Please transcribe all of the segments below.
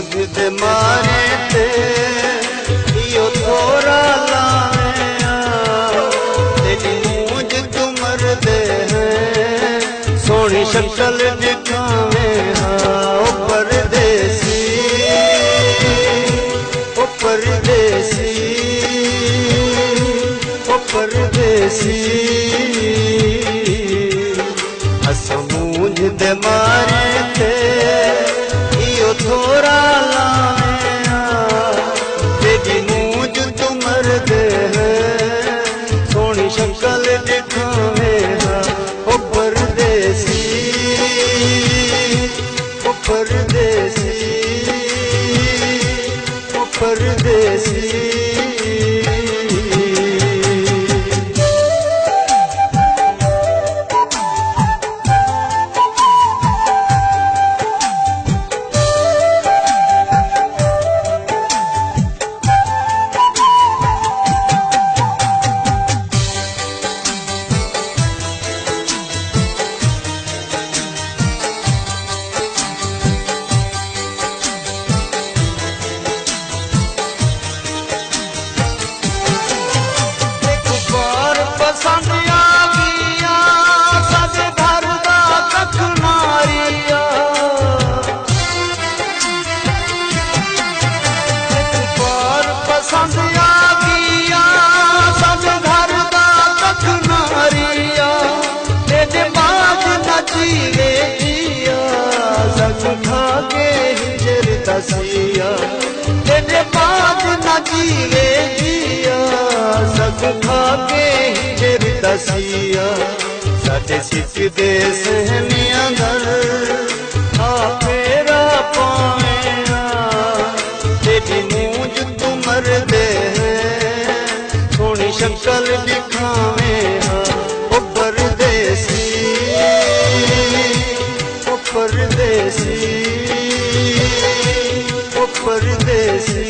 दे मारे ते इयो थोड़ा लावे तेरी मूंज तुमर दे हैं सोनी शक्ल दिखावे ओ परदेसी ओ परदेसी ओ परदेसी मूंझ दे मारे थे इयो थोड़ा लाया तेरी मूंझ तुमर दे सोनी शक्ल दिखावे ओ परदेसी ओ परदेसी ओ परदेसी तेरे बाद न जीवे जिया सग खा के हिजर दसिया साडे सिख दे सहनिया दर आ फेरा पाया तेरी मूंज तुमर दे सोनी शक्ल दिखावे ओ परदेसी ओ परदेसी परदेसी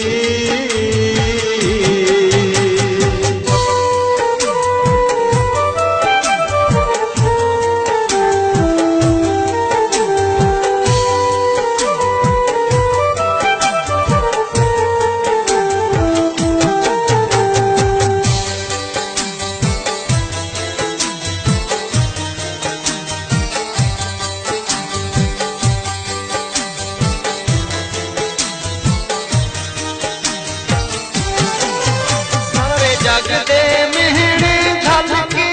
जगदे मेहने झल के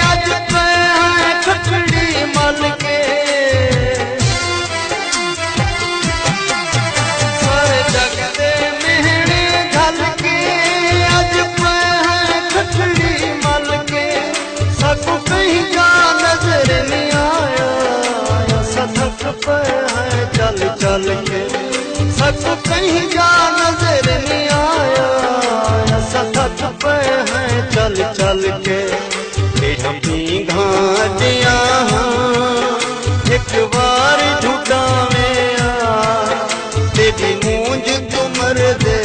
अज पे है खटड़ी मल के सारे जगदे मेहने झल के अज पे है खटड़ी मल के सब कहीं जा नजर नहीं आया सदक पे है चल चल के सब कहीं जा नजर नहीं आया सतत पे है चल चल के अपनी घाटिया एक बार झुकावे तेरी मूंज तुमर दे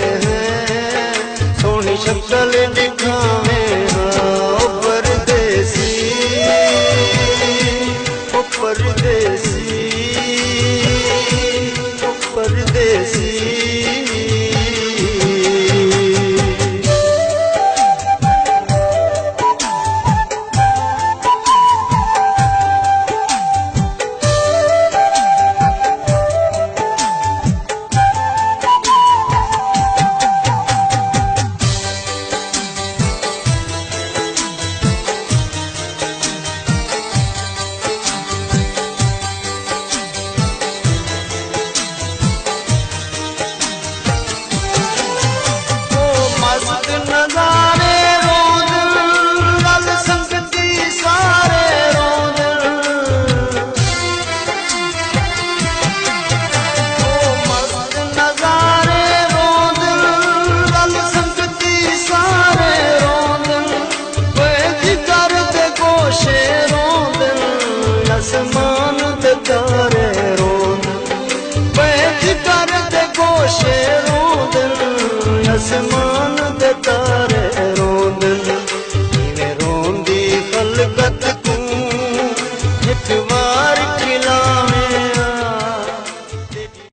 सोनी शक्ल दिखावे ओ परदेसी ओ परदेसी ओ परदेसी आसमान दे तारे रोंद बैठ कर दे गोशे रोंद आसमान दे तारे